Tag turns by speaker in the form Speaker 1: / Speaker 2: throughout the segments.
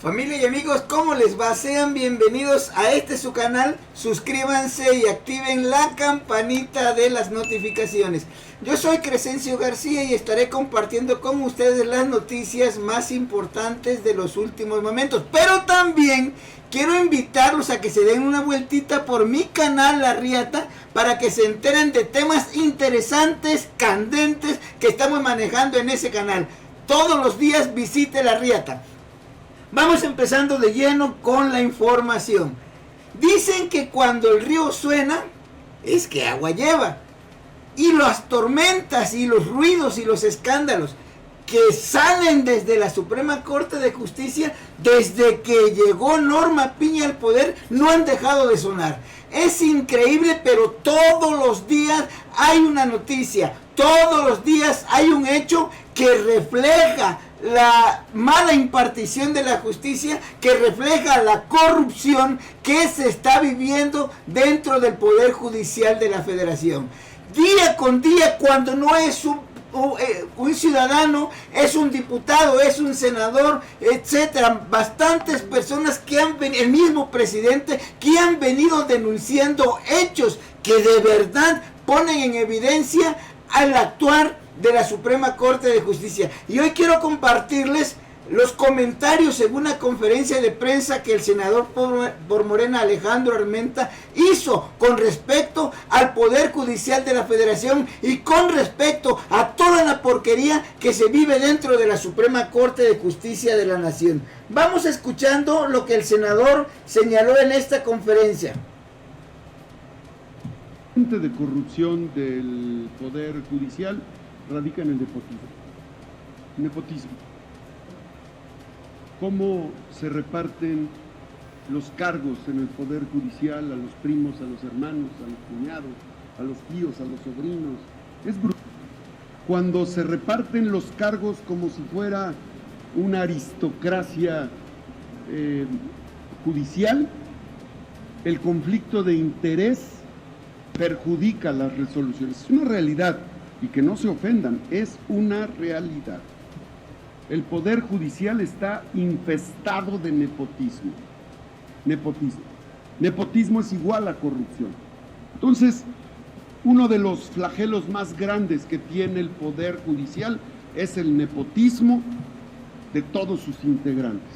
Speaker 1: Familia y amigos, ¿cómo les va? Sean bienvenidos a su canal, suscríbanse y activen la campanita de las notificaciones. Yo soy Crescencio García y estaré compartiendo con ustedes las noticias más importantes de los últimos momentos, pero también quiero invitarlos a que se den una vueltita por mi canal La Riata para que se enteren de temas interesantes, candentes que estamos manejando en ese canal. Todos los días visite La Riata. Vamos empezando de lleno con la información. Dicen que cuando el río suena, es que agua lleva. Y las tormentas y los ruidos y los escándalos que salen desde la Suprema Corte de Justicia, desde que llegó Norma Piña al poder, no han dejado de sonar. Es increíble, pero todos los días hay una noticia, todos los días hay un hecho que refleja la mala impartición de la justicia, que refleja la corrupción que se está viviendo dentro del Poder Judicial de la Federación. Día con día, cuando no es un ciudadano, es un diputado, es un senador, etcétera, bastantes personas que han venido, el mismo presidente, que han venido denunciando hechos que de verdad ponen en evidencia al actuar de la Suprema Corte de Justicia. Y hoy quiero compartirles los comentarios en una conferencia de prensa que el senador por Morena, Alejandro Armenta, hizo con respecto al Poder Judicial de la Federación y con respecto a toda la porquería que se vive dentro de la Suprema Corte de Justicia de la Nación. Vamos escuchando lo que el senador señaló en esta conferencia.
Speaker 2: De corrupción del Poder Judicial radica en el nepotismo. Cómo se reparten los cargos en el Poder Judicial a los primos, a los hermanos, a los cuñados, a los tíos, a los sobrinos. Es brutal. Cuando se reparten los cargos como si fuera una aristocracia judicial, el conflicto de interés perjudica las resoluciones. Es una realidad, y que no se ofendan, es una realidad. El Poder Judicial está infestado de nepotismo. Nepotismo es igual a corrupción. Entonces, uno de los flagelos más grandes que tiene el Poder Judicial es el nepotismo de todos sus integrantes.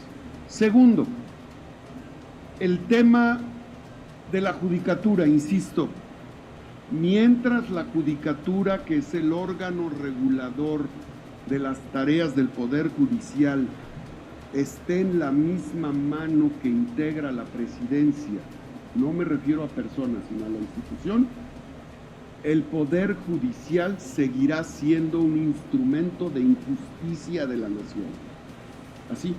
Speaker 2: Segundo, el tema de la judicatura, insisto, mientras la judicatura, que es el órgano regulador de las tareas del Poder Judicial, esté en la misma mano que integra la presidencia, no me refiero a personas, sino a la institución, el Poder Judicial seguirá siendo un instrumento de injusticia de la nación. Así,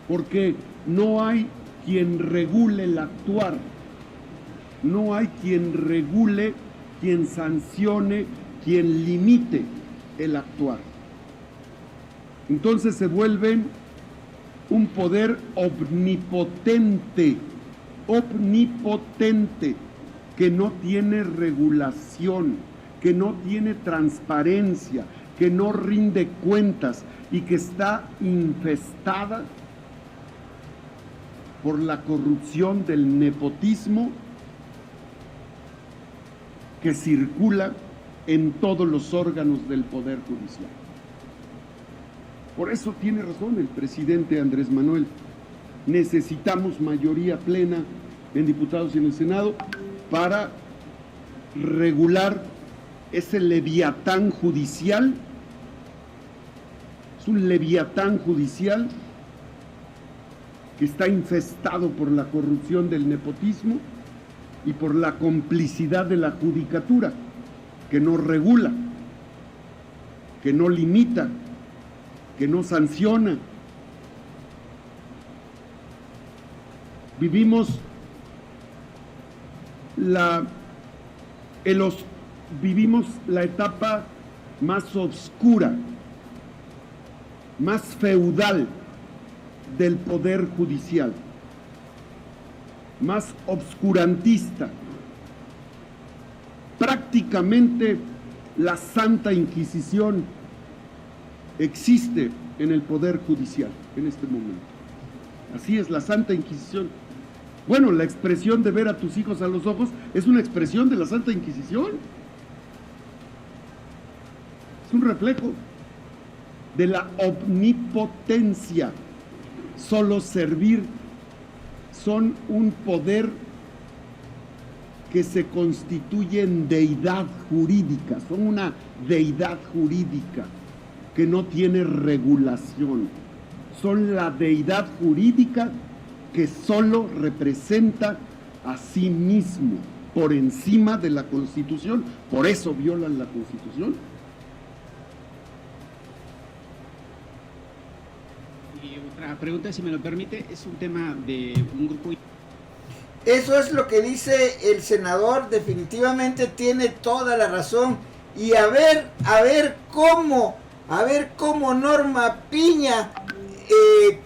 Speaker 2: porque no hay quien regule el actuar, no hay quien regule, quien sancione, quien limite el actuar. Entonces se vuelven un poder omnipotente, que no tiene regulación, que no tiene transparencia, que no rinde cuentas y que está infestada por la corrupción del nepotismo que circula en todos los órganos del Poder Judicial. Por eso tiene razón el presidente Andrés Manuel. Necesitamos mayoría plena en diputados y en el Senado para regular ese leviatán judicial. Es un leviatán judicial que está infestado por la corrupción del nepotismo y por la complicidad de la judicatura, que no regula, que no limita, que no sanciona. Vivimos la etapa más oscura, más feudal del Poder Judicial, más obscurantista. Prácticamente la Santa Inquisición existe en el Poder Judicial en este momento. Así es la Santa Inquisición. Bueno, la expresión de ver a tus hijos a los ojos es una expresión de la Santa Inquisición. Es un reflejo de la omnipotencia. Solo servir. Son un poder que se constituye en deidad jurídica. Son una deidad jurídica que no tiene regulación. Son la deidad jurídica que solo representa a sí mismo por encima de la Constitución. Por eso violan la Constitución.
Speaker 3: Y otra pregunta, si me lo permite, es un tema de un grupo.
Speaker 1: Eso es lo que dice el senador, definitivamente tiene toda la razón. Y a ver cómo Norma Piña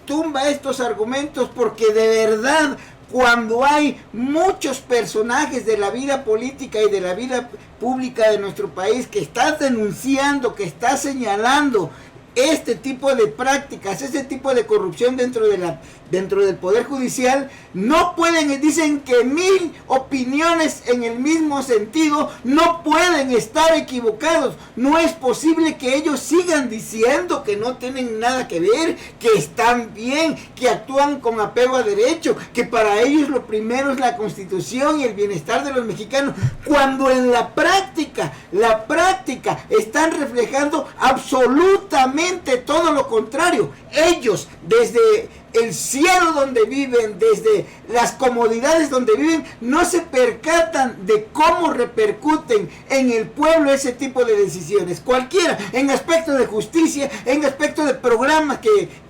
Speaker 1: tumba estos argumentos, porque de verdad, cuando hay muchos personajes de la vida política y de la vida pública de nuestro país que están denunciando, que está señalando este tipo de prácticas, este tipo de corrupción dentro del Poder Judicial, no pueden, dicen que 1000 opiniones en el mismo sentido no pueden estar equivocados. No es posible que ellos sigan diciendo que no tienen nada que ver, que están bien, que actúan con apego a derecho, que para ellos lo primero es la Constitución y el bienestar de los mexicanos, cuando en la práctica están reflejando absolutamente todo lo contrario. Ellos, desde el cielo donde viven, desde las comodidades donde viven, no se percatan de cómo repercuten en el pueblo ese tipo de decisiones, cualquiera, en aspecto de justicia, en aspecto de programas,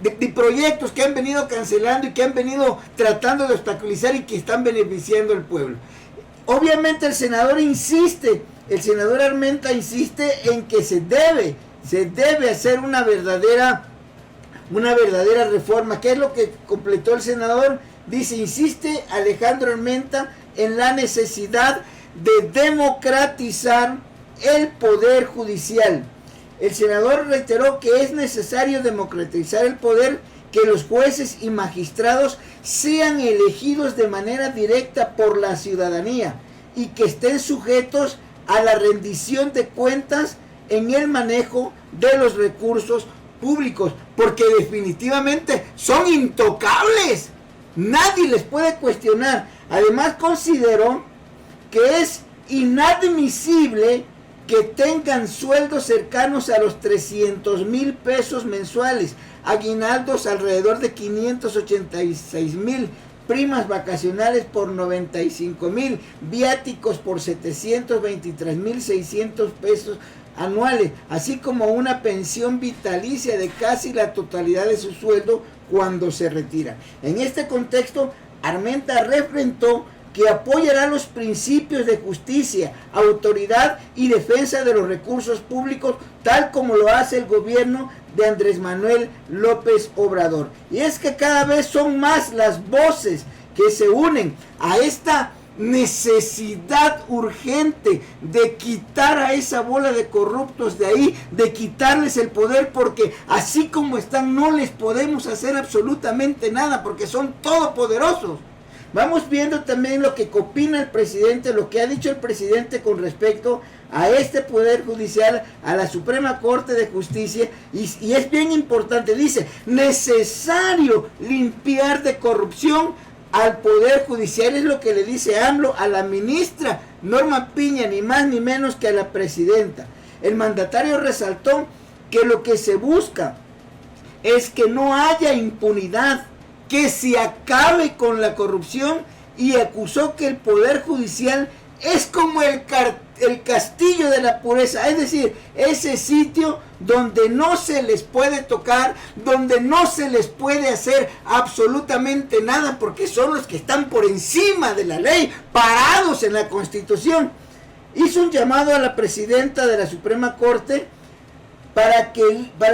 Speaker 1: de proyectos que han venido cancelando y que han venido tratando de obstaculizar y que están beneficiando al pueblo. Obviamente el senador Armenta insiste en que se debe hacer una verdadera reforma. ¿Qué es lo que completó el senador? Dice, insiste Alejandro Armenta en la necesidad de democratizar el poder judicial. El senador reiteró que es necesario democratizar el poder, que los jueces y magistrados sean elegidos de manera directa por la ciudadanía y que estén sujetos a la rendición de cuentas en el manejo de los recursos públicos, porque definitivamente son intocables, nadie les puede cuestionar. Además consideró que es inadmisible que tengan sueldos cercanos a los 300,000 pesos mensuales, aguinaldos alrededor de 586,000, primas vacacionales por 95,000, viáticos por 723,600 pesos anuales, así como una pensión vitalicia de casi la totalidad de su sueldo cuando se retira. En este contexto, Armenta refrendó que apoyará los principios de justicia, autoridad y defensa de los recursos públicos, tal como lo hace el gobierno de Andrés Manuel López Obrador. Y es que cada vez son más las voces que se unen a esta necesidad urgente de quitar a esa bola de corruptos de ahí, de quitarles el poder, porque así como están no les podemos hacer absolutamente nada, porque son todopoderosos. Vamos viendo también lo que opina el presidente, lo que ha dicho el presidente con respecto a este Poder Judicial, a la Suprema Corte de Justicia, y es bien importante. Dice, necesario limpiar de corrupción al Poder Judicial. Es lo que le dice AMLO a la ministra Norma Piña, ni más ni menos que a la presidenta. El mandatario resaltó que lo que se busca es que no haya impunidad, que se acabe con la corrupción, y acusó que el Poder Judicial es como el castillo de la pureza, es decir, ese sitio donde no se les puede tocar, donde no se les puede hacer absolutamente nada, porque son los que están por encima de la ley, parados en la Constitución. Hizo un llamado a la presidenta de la Suprema Corte para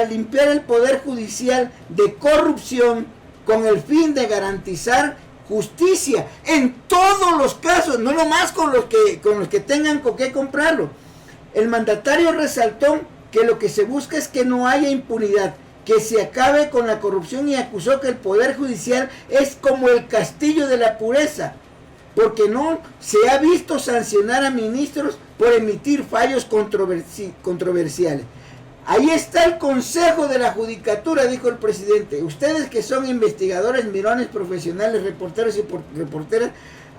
Speaker 1: limpiar el Poder Judicial de corrupción, con el fin de garantizar justicia en todos los casos, no nomás con los que tengan con qué comprarlo. El mandatario resaltó que lo que se busca es que no haya impunidad, que se acabe con la corrupción y acusó que el Poder Judicial es como el castillo de la pureza, porque no se ha visto sancionar a ministros por emitir fallos controversiales. Ahí está el Consejo de la Judicatura, dijo el presidente. Ustedes que son investigadores, mirones, profesionales, reporteros y reporteras,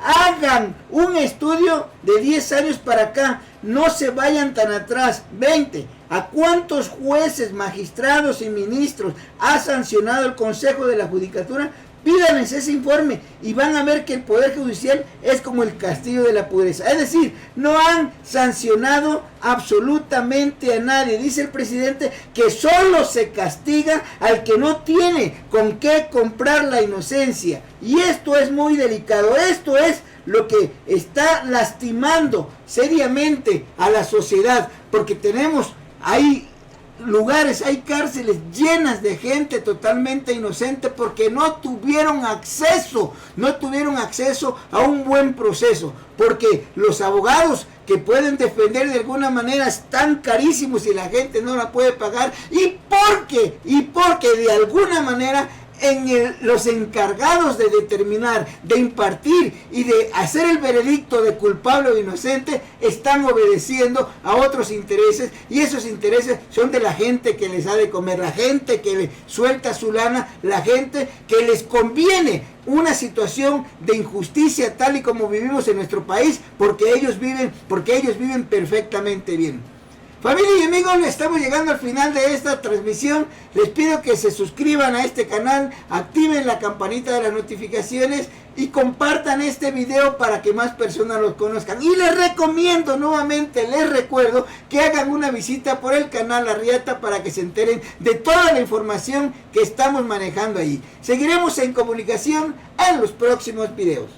Speaker 1: hagan un estudio de 10 años para acá, no se vayan tan atrás, 20. ¿A cuántos jueces, magistrados y ministros ha sancionado el Consejo de la Judicatura? Pídanles ese informe y van a ver que el Poder Judicial es como el castillo de la pureza. Es decir, no han sancionado absolutamente a nadie. Dice el presidente que solo se castiga al que no tiene con qué comprar la inocencia. Y esto es muy delicado. Esto es lo que está lastimando seriamente a la sociedad. Porque tenemos ahí lugares, hay cárceles llenas de gente totalmente inocente porque no tuvieron acceso a un buen proceso, porque los abogados que pueden defender de alguna manera están carísimos y la gente no la puede pagar, y porque de alguna manera los encargados de determinar, de impartir y de hacer el veredicto de culpable o inocente están obedeciendo a otros intereses, y esos intereses son de la gente que les ha de comer, la gente que le suelta su lana, la gente que les conviene una situación de injusticia tal y como vivimos en nuestro país, porque ellos viven perfectamente bien. Familia y amigos, estamos llegando al final de esta transmisión. Les pido que se suscriban a este canal, activen la campanita de las notificaciones y compartan este video para que más personas los conozcan. Y les recomiendo nuevamente, les recuerdo que hagan una visita por el canal La Riata para que se enteren de toda la información que estamos manejando ahí. Seguiremos en comunicación en los próximos videos.